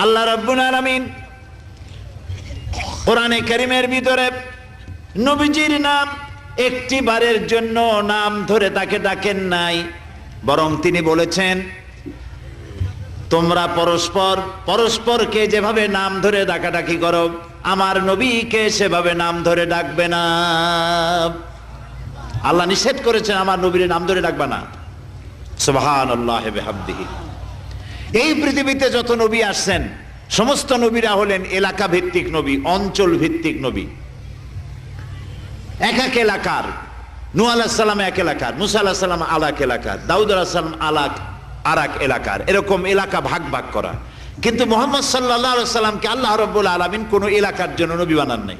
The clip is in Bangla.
আল্লাহ রাব্বুল আলামিন কোরআনে কারীমের ভিতরে নবীজির নাম একটি বারের জন্য নাম ধরে তাকে ডাকেন নাই, বরং তিনি বলেছেন তোমরা পরস্পর পরস্পরকে যেভাবে নাম ধরে ডাকাডাকি করো আমার নবীকে সেভাবে নাম ধরে ডাকবে না। আল্লাহ নিষেধ করেছেন আমার নবীর নাম ধরে ডাকবে না। সুবহানাল্লাহি ওয়া বিহামদিহি। এই পৃথিবীতে যত নবী আসছেন সমস্ত নবীরা হলেন এলাকা ভিত্তিক নবী, অঞ্চল ভিত্তিক নবী। এক এক এলাকার, নূহ আলাইহিস সালাম এক এলাকার, মুসা আলাইহিস সালাম আলাক এলাকার, দাউদ আলাইহিস সালাম আরাক এলাকার, এরকম এলাকা ভাগ ভাগ করা। কিন্তু মুহাম্মদ সাল্লাল্লাহু আলাইহি ওয়াসাল্লামকে আল্লাহ রাব্বুল আলামিন কোন এলাকার জন্য নবী বানান নাই।